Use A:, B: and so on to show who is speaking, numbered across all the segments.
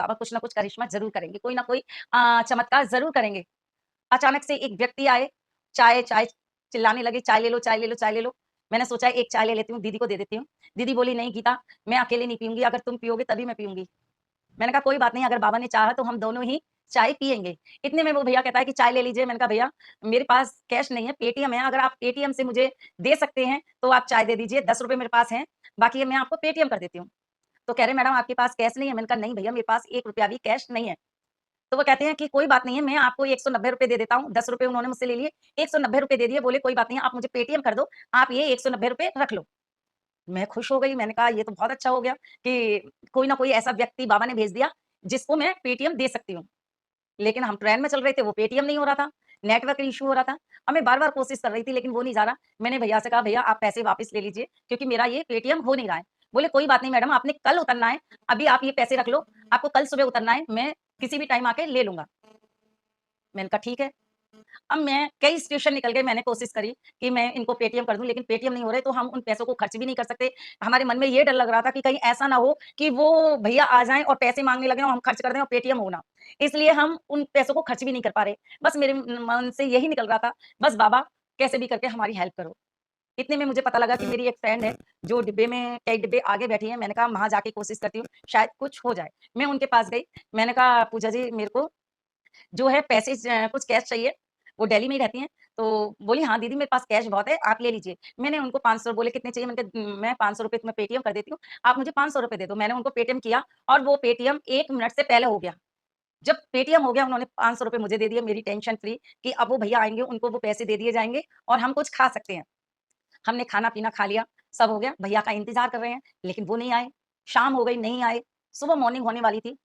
A: बाबा कुछ ना कुछ करिश्मा ज़रूर करेंगे, कोई ना कोई चमत्कार ज़रूर करेंगे। अचानक से एक व्यक्ति आए, चाय चाय चिल्लाने लगे, "चाय ले लो, चाय ले लो, चाय ले लो।" मैंने सोचा एक चाय ले लेती हूँ, दीदी को दे देती हूँ। दीदी बोली, "नहीं गीता, मैं अकेले नहीं पीऊँगी, अगर तुम पियोगे तभी मैं पीऊँगी।" मैंने कहा, "कोई बात नहीं, अगर बाबा ने चाहा तो हम दोनों ही चाय पिएँगे।" इतने में वो भैया कहता है कि, "चाय ले लीजिए।" मैंने कहा, "भैया, मेरे पास कैश नहीं है, पेटीएम है, अगर आप पेटीएम से मुझे दे सकते हैं, तो आप चाय दे दीजिए, ₹10 मेरे पास हैं, बाकी मैं आपको पेटीएम कर देती हूँ।" तो कह रहे, "मैडम आपके पास कैश नहीं है?" मैंने कहा, "नहीं भैया, मेरे पास ₹1 भी कैश नहीं है।" तो वो कहते हैं कि कोई बात नहीं है, मैं आपको ₹190 दे देता हूँ, ₹10 उन्होंने मुझसे ले लिए, ₹190 दे दिए, बोले कोई बात नहीं है, आप मुझे पेटीएम कर दो, आप ये ₹190 रख लो। मैं खुश हो गई, मैंने कहा ये तो बहुत अच्छा हो गया कि कोई ना कोई ऐसा व्यक्ति बाबा ने भेज दिया, जिसको मैं पेटीएम दे सकती हूँ। लेकिन हम ट्रेन में चल रहे थे, वो पेटीएम नहीं हो रहा था, नेटवर्क इश्यू हो रहा था। अब मैं बार-बार कोशिश कर रही थी, लेकिन वो नहीं जा रहा। मैंने भैया से कहा, "भैया आप पैसे वापस ले लीजिए, क्योंकि मेरा ये पेटीएम हो नहीं रहा है।" बोले, "कोई बात नहीं मैडम, आपने कल उतरना है, अभी आप ये पैसे रख लो, आपको कल सुबह उतरना है, मैं किसी भी टाइम आके ले लूँगा।" मैंने कहा, "ठीक है।" अब मैं कई स्टेशन निकल गए, मैंने कोशिश करी कि मैं इनको पेटीएम कर दूँ, लेकिन पेटीएम नहीं हो रहे, तो हम उन पैसों को खर्च भी नहीं कर सकते। हमारे मन में ये डर लग रहा था कि कहीं ऐसा ना हो कि वो भैया आ जाएँ और पैसे माँगने लगें और हम खर्च कर दें और पेटीएम हो ना। इसलिए हम उन पैसों को खर्च भी नहीं कर पा रहे। बस मेरे मन से यही निकल रहा था, बस बाबा कैसे भी करके हमारी हेल्प करो। इतने में मुझे पता लगा कि मेरी एक फ्रेंड है, जो डिब्बे में कई डिब्बे आगे बैठी है। मैंने कहा वहाँ जाके कोशिश करती हूँ, शायद कुछ हो जाए। मैं उनके पास गई, मैंने कहा, "पूजा जी मेरे को जो है पैसे कुछ कैश चाहिए।" वो दिल्ली में ही रहती हैं, तो बोली, "हाँ, दीदी मेरे पास कैश बहुत है, आप ले लीजिए।" मैंने उनको 500 बोले, "कितने चाहिए?" मैंने कहा, "मैं ₹500 तुम्हें पेटीएम कर देती हूँ, आप मुझे ₹500 दे दो।" मैंने उनको पेटीएम किया और वो पेटीएम 1 मिनट से पहले हो गया। जब पेटीएम हो गया, उन्होंने ₹500 मुझे दे दिए, मेरी टेंशन फ्री कि अब वो भैया आएँगे, उनको वो पैसे दे दिए जाएँगे और हम कुछ खा सकते हैं। हमने खाना-पीना खा लिया, सब हो गया, भैया का इंतज़ार कर रहे हैं, लेकिन वो नहीं आए। शाम हो गई, नहीं आए, सुबह मॉर्निंग होने वाली थी।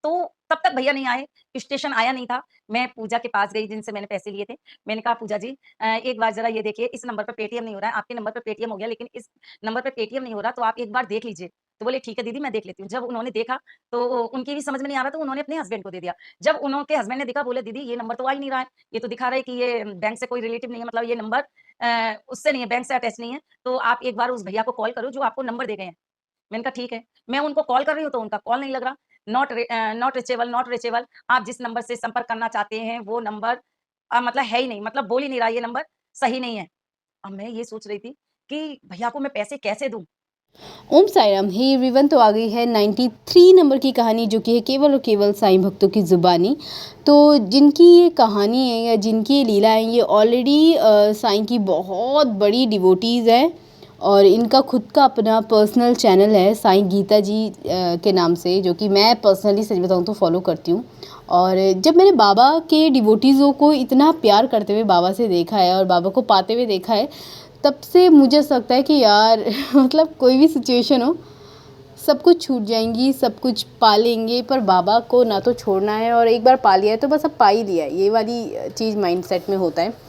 A: तो तब तक भैया नहीं आए, स्टेशन आया नहीं था। मैं पूजा के पास गई जिनसे मैंने पैसे लिए थे। मैंने कहा, "पूजा जी एक बार ज़रा ये देखिए इस नंबर पे पेटीएम नहीं हो रहा है, आपके नंबर पे पेटीएम हो गया लेकिन इस नंबर पे पेटीएम नहीं हो रहा, तो आप एक बार देख लीजिए।" तो बोले, "ठीक है दीदी मैं देख लेती हूँ।" जब उन्होंने देखा तो उनकी भी समझ में नहीं आ रहा, तो उन्होंने अपने हस्बैंड को दे दिया। जब उनके हस्बैंड ने देखा, बोले, "दीदी ये नंबर तो आ ही नहीं रहा है, ये तो दिखा रहा है कि ये बैंक से कोई रिलेटिव नहीं है, मतलब ये नंबर उससे नहीं है, बैंक से अटैच नहीं है, तो आप एक बार उस भैया को कॉल करो जो आपको नंबर दे गए हैं।" मैंने कहा ठीक है। मैं उनको कॉल कर रही हूँ तो उनका कॉल नहीं लग रहा। नॉट रीचेबल आप जिस नंबर से संपर्क करना चाहते हैं वो नंबर मतलब है ही नहीं, मतलब बोल ही नहीं रहा ये नंबर सही नहीं है। अब मैं ये सोच रही थी कि भैया को मैं पैसे कैसे दूँ?
B: ओम साई राम। हे एवरीवन, तो आ गई है 93 नंबर की कहानी, जो कि है केवल और केवल साईं भक्तों की ज़ुबानी। तो जिनकी ये कहानी है या जिनकी ये लीला है, ये ऑलरेडी साईं की बहुत बड़ी डिवोटीज़ हैं और इनका खुद का अपना पर्सनल चैनल है साईं गीता जी के नाम से, जो कि मैं पर्सनली सच बताऊँ तो फॉलो करती हूँ। और जब मैंने बाबा के डिवोटीज़ों को इतना प्यार करते हुए बाबा से देखा है और बाबा को पाते हुए देखा है, तब से मुझे ऐसा लगता है कि यार मतलब कोई भी सिचुएशन हो, सब कुछ छूट जाएंगी, सब कुछ पा लेंगे, पर बाबा को ना तो छोड़ना है, और एक बार पा लिया है तो बस अब पा ही लिया है, ये वाली चीज़ माइंडसेट में होता है।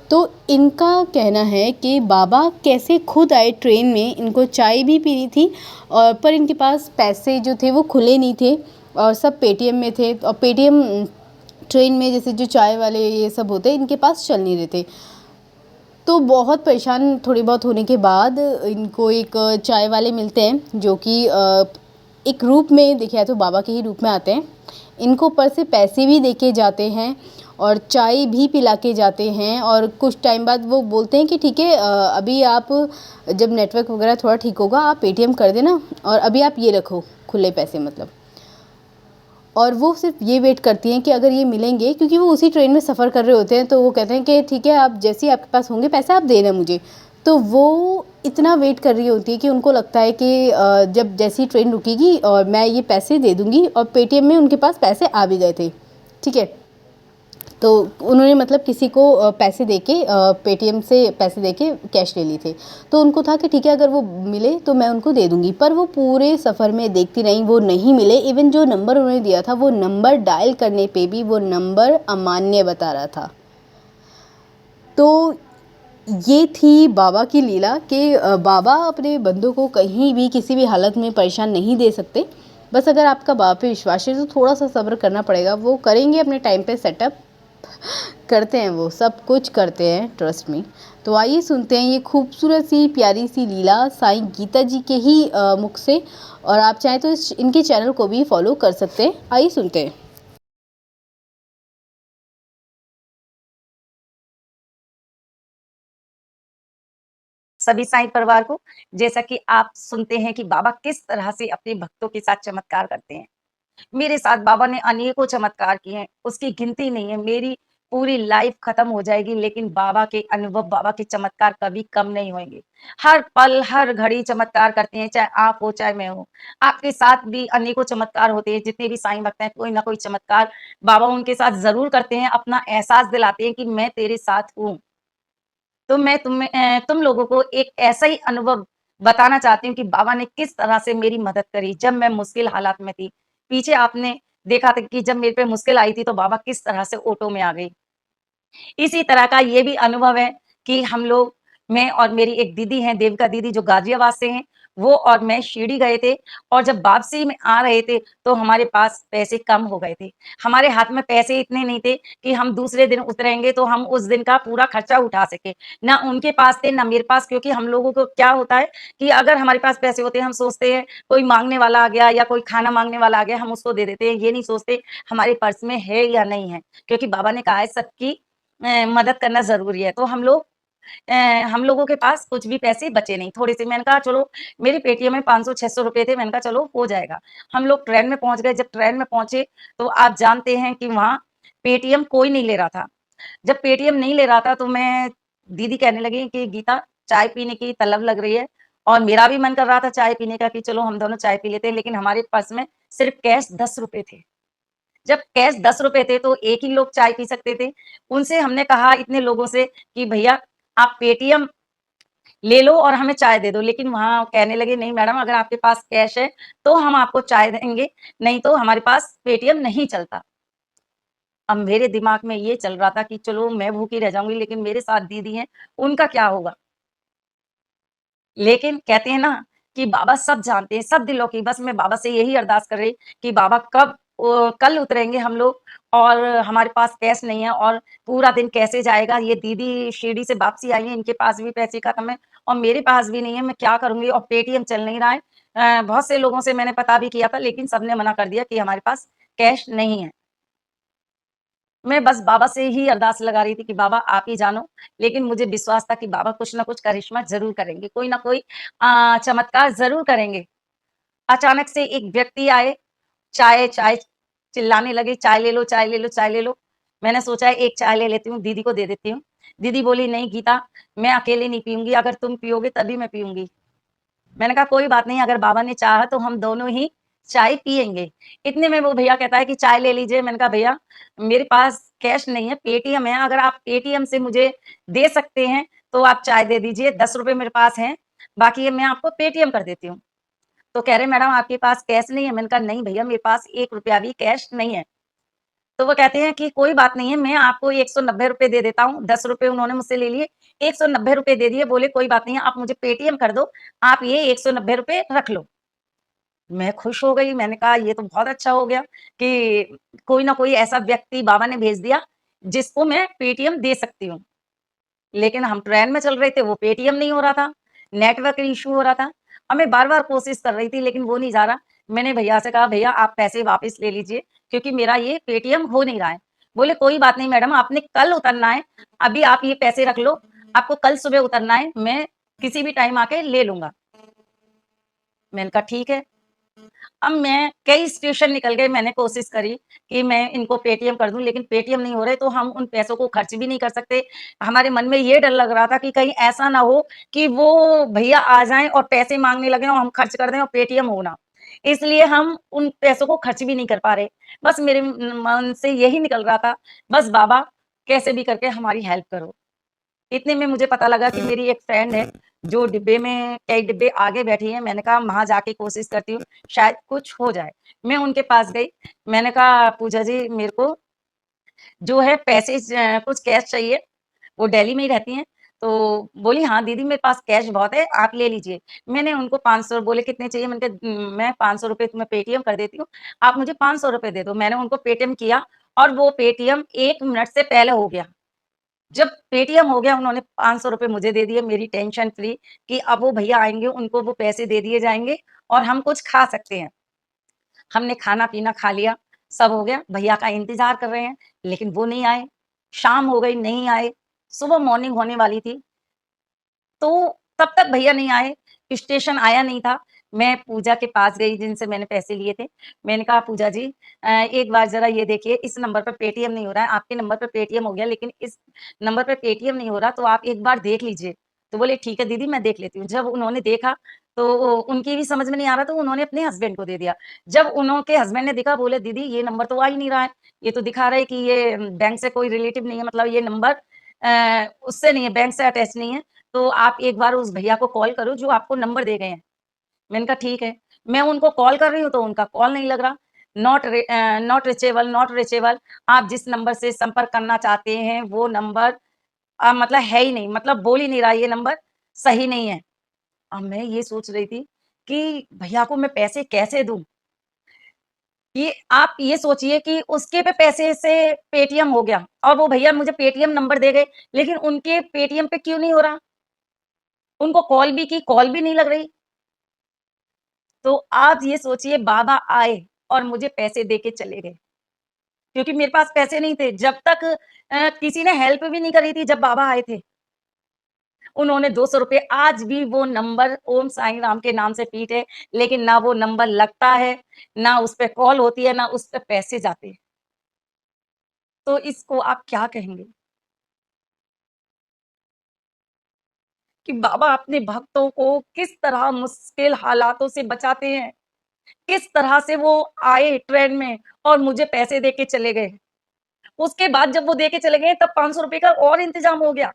B: तो इनका कहना है कि बाबा कैसे खुद आए ट्रेन में, इनको चाय भी पीनी थी और पर इनके पास पैसे जो थे वो खुले नहीं थे और सब पेटीएम में थे, और पेटीएम ट्रेन में जैसे जो चाय वाले ये सब होते हैं, इनके पास चल नहीं रहे थे। तो बहुत परेशान थोड़ी बहुत होने के बाद इनको एक चाय वाले मिलते हैं, जो कि एक रूप में देखे जाए तो बाबा के ही रूप में आते हैं। इनको ऊपर से पैसे भी दे के जाते हैं और चाय भी पिला के जाते हैं, और कुछ टाइम बाद वो बोलते हैं कि ठीक है, अभी आप जब नेटवर्क वगैरह थोड़ा ठीक होगा आप पेटीएम कर देना, और अभी आप ये रखो खुले पैसे मतलब। और वो सिर्फ ये वेट करती हैं कि अगर ये मिलेंगे, क्योंकि वो उसी ट्रेन में सफ़र कर रहे होते हैं, तो वो कहते हैं कि ठीक है, आप जैसे ही आपके पास होंगे पैसे आप देना मुझे। तो वो इतना वेट कर रही होती है कि उनको लगता है कि जब जैसी ट्रेन रुकेगी और मैं ये पैसे दे दूँगी, और पेटीएम में उनके पास पैसे आ भी गए थे, ठीक है। तो उन्होंने मतलब किसी को पैसे देके पेटीएम से पैसे देके कैश ले लिए थे। तो उनको था कि ठीक है, अगर वो मिले तो मैं उनको दे दूँगी, पर वो पूरे सफ़र में देखती रहीं, वो नहीं मिले। इवन जो नंबर उन्होंने दिया था, वो नंबर डायल करने पे भी वो नंबर अमान्य बता रहा था। तो ये थी बाबा की लीला कि बाबा अपने बंदों को कहीं भी किसी भी हालत में परेशान नहीं दे सकते। बस अगर आपका बाबा पे विश्वास है तो थोड़ा सा सब्र करना पड़ेगा, वो करेंगे अपने टाइम पे सेटअप, करते हैं, वो सब कुछ करते हैं, ट्रस्ट मी। तो आइए सुनते हैं ये खूबसूरत सी प्यारी सी लीला साईं गीता जी के ही मुख से। और आप चाहें तो इनके चैनल को भी फॉलो कर सकते हैं। आइए सुनते हैं।
A: सभी साईं परिवार को, जैसा कि आप सुनते हैं कि बाबा किस तरह से अपने भक्तों के साथ चमत्कार करते हैं। मेरे साथ बाबा ने अनेकों चमत्कार किए हैं, उसकी गिनती नहीं है। मेरी पूरी लाइफ खत्म हो जाएगी लेकिन बाबा के अनुभव, बाबा के चमत्कार कभी कम नहीं होंगे। हर पल, हर घड़ी चमत्कार करते हैं, चाहे आप हो, चाहे मैं हूँ। आपके साथ भी अनेकों चमत्कार होते हैं, जितने भी साईं भक्त हैं, कोई ना कोई चमत्कार बाबा उनके साथ ज़रूर करते हैं, अपना एहसास दिलाते हैं कि मैं तेरे साथ हूँ। तो मैं तुम लोगों को एक ऐसा ही अनुभव बताना चाहती हूँ कि बाबा ने किस तरह से मेरी मदद करी जब मैं मुश्किल हालात में थी। पीछे आपने देखा था कि जब मेरे पे मुश्किल आई थी तो बाबा किस तरह से ऑटो में आ गई। इसी तरह का ये भी अनुभव है कि हम लोग, मैं और मेरी एक दीदी हैं, देविका दीदी जो गाज़ियाबाद से हैं, वो और मैं शिरडी गए थे और जब वापसी में आ रहे थे, तो हमारे पास पैसे कम हो गए थे। हमारे हाथ में पैसे इतने नहीं थे कि हम दूसरे दिन उतरेंगे तो हम उस दिन का पूरा खर्चा उठा सकें। ना उनके पास थे, ना मेरे पास, क्योंकि हम लोगों को क्या होता है कि अगर हमारे पास पैसे होते हैं, हम सोचते हैं कोई माँगने वाला आ गया या कोई खाना माँगने वाला आ गया, हम उसको दे देते हैं। ये नहीं सोचते हमारे पर्स में है या नहीं है, क्योंकि बाबा ने कहा है सबकी मदद करना ज़रूरी है। तो अ, हम लोगों के पास कुछ भी पैसे बचे नहीं, थोड़े से। मैंने कहा चलो, मेरी पेटीएम में 500-600 रुपए थे, मैंने कहा चलो हो जाएगा। हम लोग ट्रेन में पहुँच गए, जब ट्रेन में पहुँचे तो आप जानते हैं कि वहाँ पेटीएम कोई नहीं ले रहा था। जब पेटीएम नहीं ले रहा था तो मैं दीदी कहने लगी कि गीता, चाय पीने की तलब लग रही है और मेरा भी मन कर रहा था चाय पीने का कि चलो हम दोनों चाय पी लेते हैं, लेकिन हमारे पर्स में सिर्फ कैश 10 रुपए थे। जब कैश 10 रुपए थे तो एक ही लोग चाय पी सकते थे। उनसे हमने कहा इतने लोगों से कि भैया आप पेटीएम ले लो और हमें चाय दे दो, लेकिन वहाँ कहने लगे नहीं मैडम, अगर आपके पास कैश है तो हम आपको चाय देंगे, नहीं तो हमारे पास पेटीएम नहीं चलता। अब मेरे दिमाग में ये चल रहा था कि चलो मैं भूखी रह जाऊँगी लेकिन मेरे साथ दीदी हैं, उनका क्या होगा? लेकिन कहते हैं ना कि बाबा सब जानते हैं, सब दिलों की। बस मैं बाबा से यही अरदास कर रही कि बाबा कल उतरेंगे हम लोग और हमारे पास कैश नहीं है और पूरा दिन कैसे जाएगा? ये दीदी शिरडी से वापसी आई हैं, इनके पास भी पैसे खत्म है और मेरे पास भी नहीं है, मैं क्या करूँगी? और पेटीएम चल नहीं रहा है। बहुत से लोगों से मैंने पता भी किया था लेकिन सबने मना कर दिया कि हमारे पास कैश नहीं है। मैं बस बाबा से ही अरदास लगा रही थी कि बाबा आप ही जानो, लेकिन मुझे विश्वास था कि बाबा कुछ ना कुछ करिश्मा ज़रूर करेंगे, कोई ना कोई चमत्कार ज़रूर करेंगे। अचानक से एक व्यक्ति आए, चाय, चाय चिल्लाने लगे, चाय ले लो, चाय ले लो, चाय ले लो। मैंने सोचा एक चाय ले लेती हूँ, दीदी को दे देती हूँ। दीदी बोली, "नहीं गीता, मैं अकेले नहीं पीऊँगी, अगर तुम पियोगे तभी मैं पीऊँगी।" मैंने कहा कोई बात नहीं, अगर बाबा ने चाहा तो हम दोनों ही चाय पिएँगे। इतने में वो भैया कहता है कि चाय ले लीजिए। मैंने कहा भैया मेरे पास कैश नहीं है, पेटीएम है, अगर आप पेटीएम से मुझे दे सकते हैं तो आप चाय दे दीजिए, 10 रुपए मेरे पास हैं, बाकी ये मैं आपको पेटीएम कर देती हूँ। तो कह रहे मैडम आपके पास कैश नहीं है? मैंने कहा नहीं भैया मेरे पास 1 रुपया भी कैश नहीं है। तो वो कहते हैं कि कोई बात नहीं है, मैं आपको 190 रुपए दे देता हूँ, 10 रुपए उन्होंने मुझसे ले लिए, 190 रुपए दे दिए, बोले कोई बात नहीं है, आप मुझे पेटीएम कर दो, आप ये 190 रुपए रख लो। मैं खुश हो गई, मैंने कहा ये तो बहुत अच्छा हो गया कि कोई ना कोई ऐसा व्यक्ति बाबा ने भेज दिया, जिसको मैं पेटीएम दे सकती हूँ। लेकिन हम ट्रेन में चल रहे थे, वो पेटीएम नहीं हो रहा था, नेटवर्क इश्यू हो रहा था। अब मैं बार-बार कोशिश कर रही थी लेकिन वो नहीं जा रहा। मैंने भैया से कहा भैया आप पैसे वापस ले लीजिए क्योंकि मेरा ये पेटीएम हो नहीं रहा है। बोले कोई बात नहीं मैडम, आपने कल उतरना है, अभी आप ये पैसे रख लो, आपको कल सुबह उतरना है, मैं किसी भी टाइम आके ले लूँगा। मैंने कहा ठीक है। अब मैं कई स्टेशन निकल गए, मैंने कोशिश करी कि मैं इनको पेटीएम कर दूँ, लेकिन पेटीएम नहीं हो रहे, तो हम उन पैसों को खर्च भी नहीं कर सकते। हमारे मन में ये डर लग रहा था कि कहीं ऐसा ना हो कि वो भैया आ जाएँ और पैसे माँगने लगें और हम खर्च कर दें और पेटीएम हो ना। इसलिए हम उन पैसों को खर्च भी नहीं कर पा रहे। बस मेरे मन से यही निकल रहा था, बस बाबा कैसे भी करके हमारी हेल्प करो। इतने में मुझे पता लगा कि मेरी एक फ्रेंड है, जो डिब्बे में कई डिब्बे आगे बैठी है। मैंने कहा वहाँ जाके कोशिश करती हूँ, शायद कुछ हो जाए। मैं उनके पास गई, मैंने कहा पूजा जी मेरे को जो है पैसे कुछ कैश चाहिए, वो दिल्ली में ही रहती हैं। तो बोली हाँ दीदी मेरे पास कैश बहुत है, आप ले लीजिए। मैंने उनको 500 बोले कितने चाहिए? मैंने कहा मैं 500 रुपए तुम्हें पेटीएम कर देती हूँ, आप मुझे 500 रुपए दे दो। मैंने उनको पेटीएम किया और वो पेटीएम 1 मिनट से पहले हो गया। जब पेटीएम हो गया उन्होंने ₹500 मुझे दे दिए मेरी टेंशन फ्री कि अब वो भैया आएँगे, उनको वो पैसे दे दिए जाएँगे और हम कुछ खा सकते हैं। हमने खाना-पीना खा लिया, सब हो गया, भैया का इंतज़ार कर रहे हैं, लेकिन वो नहीं आए। शाम हो गई, नहीं आए, सुबह मॉर्निंग होने वाली थी, तो तब तक भैया नहीं आए, स्टेशन आया नहीं था। मैं पूजा के पास गई जिनसे मैंने पैसे लिए थे। मैंने कहा पूजा जी एक बार ज़रा ये देखिए इस नंबर पे पेटीएम नहीं हो रहा है, आपके नंबर पे पेटीएम हो गया लेकिन इस नंबर पे पेटीएम नहीं हो रहा तो आप एक बार देख लीजिए। तो बोले ठीक है दीदी मैं देख लेती हूँ। जब उन्होंने देखा तो उनकी भी समझ में नहीं आ रहा तो उन्होंने अपने हस्बैंड को दे दिया। जब उनके हस्बैंड ने देखा बोले दीदी ये नंबर तो आ ही नहीं रहा है, ये तो दिखा रहा है कि ये बैंक से कोई रिलेटिव नहीं है मतलब ये नंबर उससे नहीं है, बैंक से अटैच नहीं है। तो आप एक बार उस भैया को कॉल करो जो आपको नंबर दे गए हैं। मैंने कहा ठीक है। मैं उनको कॉल कर रही हूँ तो उनका कॉल नहीं लग रहा। नॉट रीचेबल आप जिस नंबर से संपर्क करना चाहते हैं वो नंबर मतलब है ही नहीं, मतलब बोल ही नहीं रहा ये नंबर सही नहीं है। अब मैं ये सोच रही थी कि भैया को मैं पैसे कैसे दूँ? ये आप ये सोचिए कि उसके पे पैसे से पेटीएम हो गया और वो भैया मुझे पेटीएम नंबर दे गए, लेकिन उनके पेटीएम पे क्यों नहीं हो रहा? उनको कॉल भी की, कॉल भी नहीं लग रही। तो आप ये सोचिए बाबा आए और मुझे पैसे दे के चले गए, क्योंकि मेरे पास पैसे नहीं थे। जब तक किसी ने हेल्प भी नहीं करी थी जब बाबा आए थे। उन्होंने ₹200 आज भी वो नंबर ओम साईं राम के नाम से फीड है, लेकिन ना वो नंबर लगता है, ना उस पे कॉल होती है, ना उस पे पैसे जाते हैं। तो इसको आप क्या कहेंगे? कि बाबा अपने भक्तों को किस तरह मुश्किल हालातों से बचाते हैं। किस तरह से वो आए ट्रेन में और मुझे पैसे दे के चले गए। उसके बाद जब वो दे के चले गए तब ₹500 का और इंतज़ाम हो गया।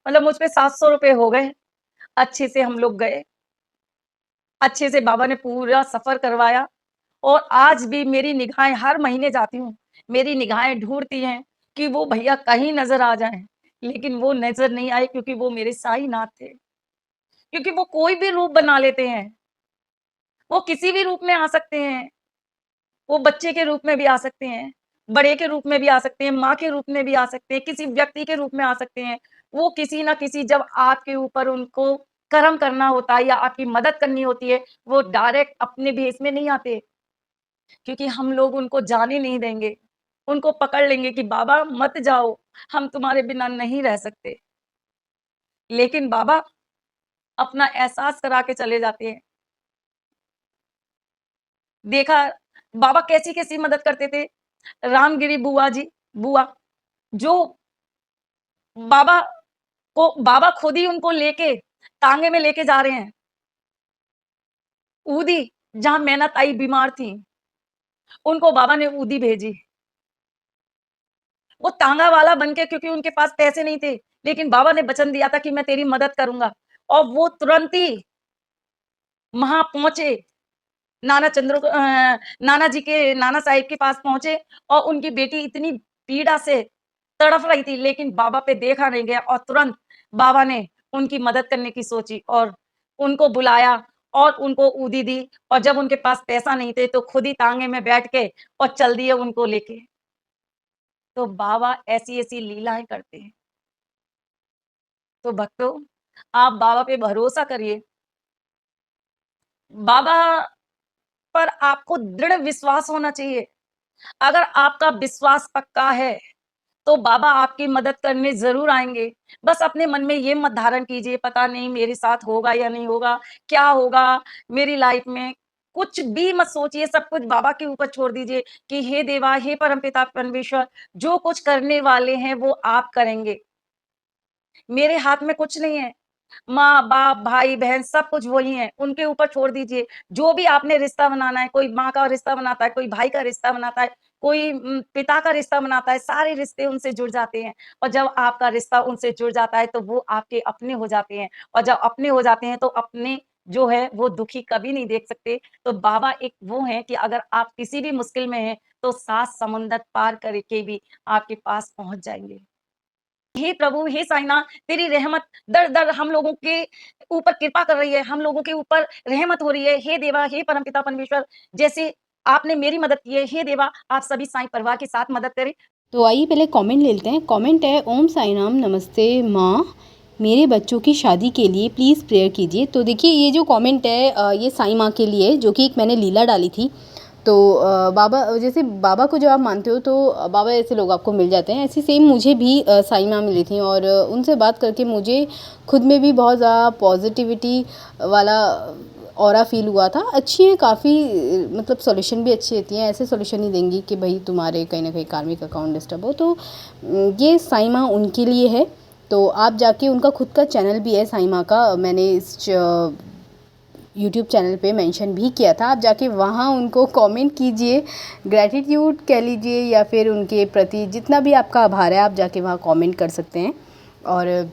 A: मतलब मुझ पे ₹700 हो गए। अच्छे से हम लोग गए। अच्छे से बाबा ने पूरा सफ़र करवाया और आज भी मेरी निगाहें हर महीने जाती हूँ। मेरी निगाहें ढूँढती हैं कि वो भैया कहीं नज़र आ जाएँ। लेकिन वो नज़र नहीं आए क्योंकि वो मेरे साईनाथ थे। क्योंकि वो कोई भी रूप बना लेते हैं। वो किसी भी रूप में आ सकते हैं। वो बच्चे के रूप में भी आ सकते हैं, बड़े के रूप में भी आ सकते हैं, माँ के रूप में भी आ सकते हैं, किसी व्यक्ति के रूप में आ सकते हैं। वो किसी न किसी जब आपके ऊपर उनको कर्म करना होता है या आपकी मदद करनी होती है, वो डायरेक्ट अपने भेष में नहीं आते, क्योंकि हम लोग उनको जाने नहीं देंगे। उनको पकड़ लेंगे कि बाबा मत जाओ, हम तुम्हारे बिना नहीं रह सकते। लेकिन बाबा अपना एहसास करा के चले जाते हैं। देखा बाबा कैसी-कैसी मदद करते थे। रामगिरी बुआ जो बाबा बाबा खुद ही उनको लेके टाँगे में लेके जा रहे हैं। ऊदी जहाँ मैना ताई बीमार थी, उनको बाबा ने ऊदी भेजी। वो टाँगा वाला बन के क्योंकि उनके पास पैसे नहीं थे, लेकिन बाबा ने वचन दिया था कि मैं तेरी मदद करूँगा और वो तुरंत ही वहाँ पहुँचे। नाना जी के नाना साहिब के पास पहुँचे और उनकी बेटी इतनी पीड़ा से तड़फ रही थी, लेकिन बाबा पे देखा नहीं गया और तुरंत बाबा ने उनकी मदद करने की सोची और उनको बुलाया और उनको ऊदी दी और जब उनके पास पैसा नहीं थे, तो खुद ही तांगे में बैठ के और चल दिए उनको लेके। तो बाबा ऐसी-ऐसी लीलाएँ करते हैं। तो भक्तों, आप बाबा पे भरोसा करिए। बाबा पर आपको दृढ़ विश्वास होना चाहिए। अगर आपका विश्वास पक्का है, तो बाबा आपकी मदद करने ज़रूर आएँगे। बस अपने मन में ये मत धारण कीजिए, पता नहीं मेरे साथ होगा या नहीं होगा, क्या होगा मेरी लाइफ़ में? कुछ भी मत सोचिए, सब कुछ बाबा के ऊपर छोड़ दीजिए कि हे देवा, हे परमपिता परमेश्वर, जो कुछ करने वाले हैं, वो आप करेंगे। मेरे हाथ में कुछ नहीं है। माँ-बाप, भाई-बहन सब कुछ वही हैं, उनके ऊपर छोड़ दीजिए। जो भी आपने रिश्ता बनाना है, कोई माँ का रिश्ता बनाता है, कोई भाई का रिश्ता बनाता है, कोई पिता का रिश्ता बनाता है, सारे रिश्ते उनसे जुड़ जाते हैं और जब आपका रिश्ता उनसे जुड़ जाता है, तो वो आपके अपने हो जाते हैं और जब अपने हो जाते हैं, तो अपने जो है, वो दुखी कभी नहीं देख सकते। तो बाबा एक वो हैं कि अगर आप किसी भी मुश्किल में हैं, तो 7 समुंदर पार करके भी आपके पास पहुँच जाएँगे। हे प्रभु, हे साईनाथ, तेरी रहमत दर-दर हम लोगों के ऊपर कृपा कर रही है, हम लोगों के ऊपर रहमत हो रही है। हे देवा, हे परमपिता परमेश्वर, जैसे आपने मेरी मदद की है, हे देवा, आप सभी साईं परिवार के साथ मदद करें।
B: तो आइए पहले कमेंट ले लेते हैं। कमेंट है, ओम साई राम, नमस्ते माँ, मेरे बच्चों की शादी के लिए प्लीज़ प्रेयर कीजिए। तो देखिए ये जो कमेंट है ये साई माँ के लिए, जो कि एक मैंने लीला डाली थी। तो बाबा, जैसे बाबा को जब आप मानते हो तो बाबा ऐसे लोग आपको मिल जाते हैं। ऐसी सेम मुझे भी साई माँ मिली थी और उनसे बात करके मुझे खुद में भी बहुत ज़्यादा पॉजिटिविटी वाला ऑरा फील हुआ था। अच्छी है काफ़ी, मतलब सॉल्यूशन भी अच्छी रहती हैं। ऐसे सॉल्यूशन नहीं देंगी कि भाई तुम्हारे कहीं ना कहीं कार्मिक अकाउंट डिस्टर्ब हो। तो ये साई माँ उनके लिए है। तो आप जाके, उनका खुद का चैनल भी है साई माँ का, मैंने इस यूट्यूब चैनल पे मेंशन भी किया था। आप जाके वहाँ उनको कमेंट कीजिए, ग्रैटिट्यूड कह लीजिए या फिर उनके प्रति जितना भी आपका आभार है, आप जाके वहाँ कमेंट कर सकते हैं। और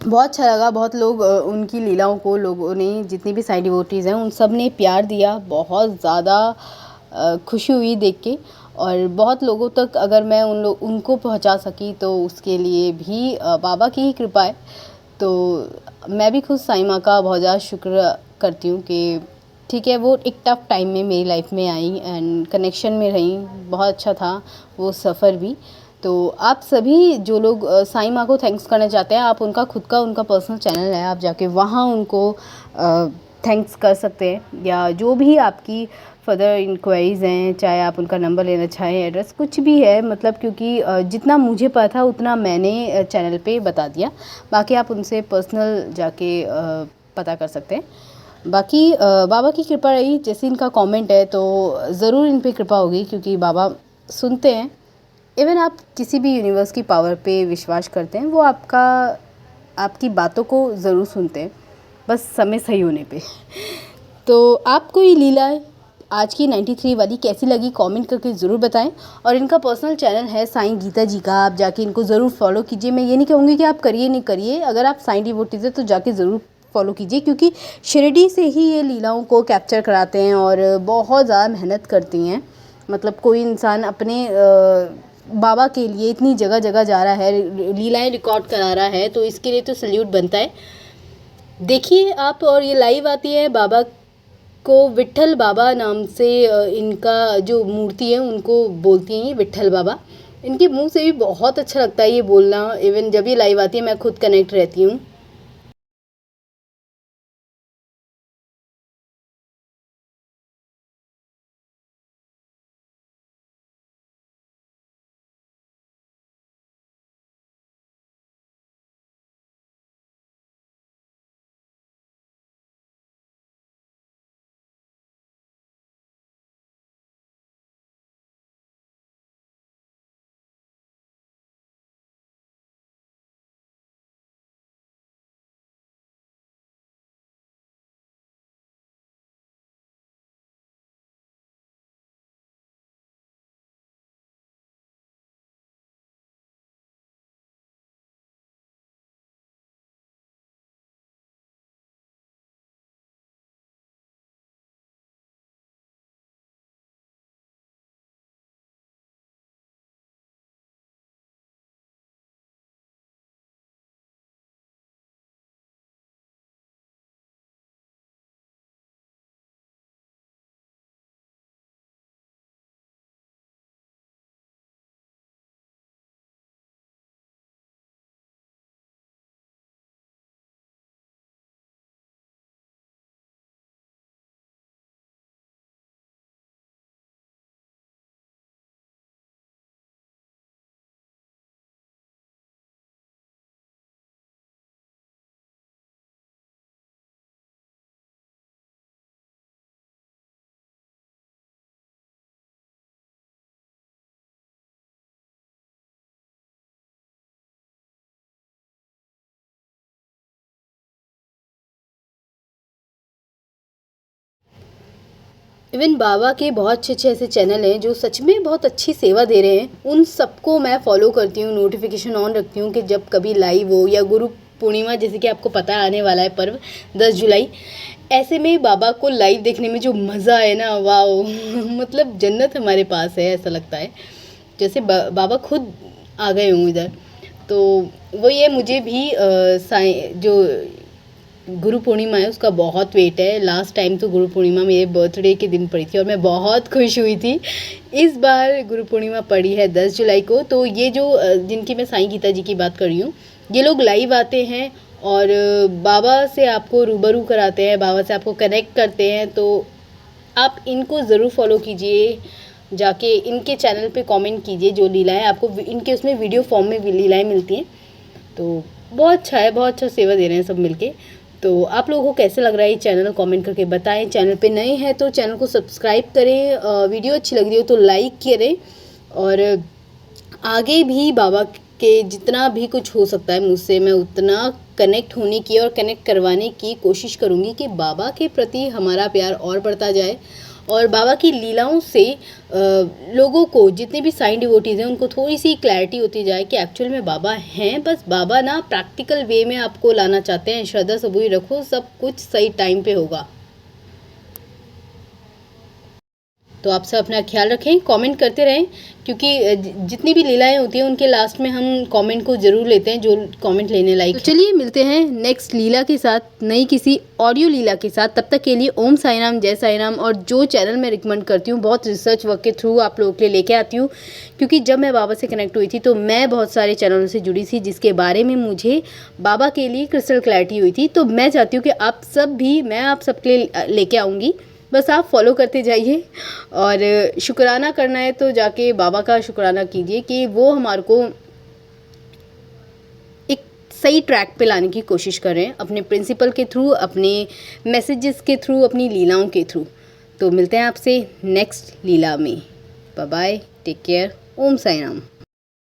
B: बहुत अच्छा लगा, बहुत लोग उनकी लीलाओं को, लोगों ने, जितनी भी साई डिवोटीज़ हैं उन सब ने प्यार दिया। बहुत ज़्यादा खुशी हुई देख के, और बहुत लोगों तक अगर मैं उनको पहुंचा सकी तो उसके लिए भी बाबा की ही कृपा है। तो मैं भी खुद साई माँ का बहुत ज़्यादा शुक्र करती हूँ कि ठीक है, वो एक टफ़ टाइम में मेरी लाइफ में आई एंड कनेक्शन में रहीं। बहुत अच्छा था वो सफ़र भी। तो आप सभी जो लोग साई माँ को थैंक्स करना चाहते हैं, आप उनका खुद का, उनका पर्सनल चैनल है, आप जाके वहाँ उनको थैंक्स कर सकते हैं। या जो भी आपकी फर्दर इंक्वायरीज़ हैं, चाहे आप उनका नंबर लेना चाहें, एड्रेस कुछ भी है, मतलब क्योंकि जितना मुझे पता था उतना मैंने चैनल पे बता दिया। बाकी आप उनसे पर्सनल जाके पता कर सकते हैं। बाकी बाबा की कृपा रही, जैसे इनका कमेंट है तो ज़रूर इन पे कृपा होगी, क्योंकि बाबा सुनते हैं। इवन आप किसी भी यूनिवर्स की पावर पे विश्वास करते हैं, वो आपकी बातों को ज़रूर सुनते हैं, बस समय सही होने पे। तो आपको ये लीला आज की 93 वाली कैसी लगी, कमेंट करके ज़रूर बताएं। और इनका पर्सनल चैनल है साईं गीता जी का, आप जाके इनको ज़रूर फॉलो कीजिए। मैं ये नहीं कहूँगी कि आप करिए नहीं करिए, अगर आप साईं डिवोटीज़ हैं तो जाके ज़रूर फॉलो कीजिए, क्योंकि शिरडी से ही ये लीलाओं को कैप्चर कराते हैं और बहुत ज़्यादा मेहनत करती हैं। मतलब कोई इंसान अपने बाबा के लिए इतनी जगह जगह जा रहा है, लीलाएं रिकॉर्ड करा रहा है, तो इसके लिए तो सल्यूट बनता है। देखिए आप, और ये लाइव आती है बाबा को, विट्ठल बाबा नाम से इनका जो मूर्ति है उनको बोलती हैं ये विट्ठल बाबा। इनके मुंह से भी बहुत अच्छा लगता है ये बोलना। इवन जब ये लाइव आती है मैं खुद कनेक्ट रहती हूँ। इवन बाबा के बहुत अच्छे अच्छे ऐसे चैनल हैं जो सच में बहुत अच्छी सेवा दे रहे हैं, उन सबको मैं फॉलो करती हूँ, नोटिफिकेशन ऑन रखती हूँ कि जब कभी लाइव हो, या गुरु पूर्णिमा जैसे कि आपको पता है आने वाला है पर्व 10 जुलाई, ऐसे में बाबा को लाइव देखने में जो मज़ा है ना, वाओ मतलब जन्नत हमारे पास है, ऐसा लगता है जैसे बाबा खुद आ गए हों इधर। तो वो ये मुझे भी जो गुरु पूर्णिमा है उसका बहुत वेट है। लास्ट टाइम तो गुरु पूर्णिमा मेरे बर्थडे के दिन पड़ी थी और मैं बहुत खुश हुई थी। इस बार गुरु पूर्णिमा पड़ी है 10 जुलाई को। तो ये जो जिनकी मैं साईं गीता जी की बात कर रही हूँ, ये लोग लाइव आते हैं और बाबा से आपको रूबरू कराते हैं, बाबा से आपको कनेक्ट करते हैं। तो आप इनको ज़रूर फॉलो कीजिए, जाके इनके चैनल पे कमेंट कीजिए। जो लीलाएं आपको इनके उसमें वीडियो फॉर्म में लीलाएं मिलती हैं, तो बहुत अच्छा है, बहुत अच्छा सेवा दे रहे हैं सब मिलके। तो आप लोगों को कैसे लग रहा है ये चैनल, कमेंट करके बताएं। चैनल पे नए हैं तो चैनल को सब्सक्राइब करें, वीडियो अच्छी लग रही हो तो लाइक करें, और आगे भी बाबा के जितना भी कुछ हो सकता है मुझसे, मैं उतना कनेक्ट होने की और कनेक्ट करवाने की कोशिश करूँगी कि बाबा के प्रति हमारा प्यार और बढ़ता जाए, और बाबा की लीलाओं से लोगों को, जितने भी साईं डिवोटीज़ हैं, उनको थोड़ी सी क्लैरिटी होती जाए कि एक्चुअल में बाबा हैं। बस बाबा ना प्रैक्टिकल वे में आपको लाना चाहते हैं। श्रद्धा सबूरी रखो, सब कुछ सही टाइम पे होगा। तो आप सब अपना ख्याल रखें, कमेंट करते रहें, क्योंकि जितनी भी लीलाएं होती हैं उनके लास्ट में हम कमेंट को ज़रूर लेते हैं, जो कमेंट लेने लायक। तो चलिए मिलते हैं नेक्स्ट लीला के साथ, नई किसी ऑडियो लीला के साथ। तब तक के लिए ओम साई राम, जय साई राम। और जो चैनल मैं रिकमेंड करती हूँ, बहुत रिसर्च वर्क के थ्रू आप लोगों के लिए लेके आती हूँ, क्योंकि जब मैं बाबा से कनेक्ट हुई थी तो मैं बहुत सारे चैनलों से जुड़ी थी जिसके बारे में मुझे बाबा के लिए क्रिस्टल क्लैरिटी हुई थी। तो मैं चाहती हूँ कि आप सब भी, मैं आप सबके लिए लेके आऊँगी, बस आप फॉलो करते जाइए। और शुक्राना करना है तो जाके बाबा का शुक्राना कीजिए कि वो हमारे को एक सही ट्रैक पे लाने की कोशिश कर रहे हैं, अपने प्रिंसिपल के थ्रू, अपने मैसेजेस के थ्रू, अपनी लीलाओं के थ्रू। तो मिलते हैं आपसे नेक्स्ट लीला में। बाय बाय, टेक केयर, ओम साई राम।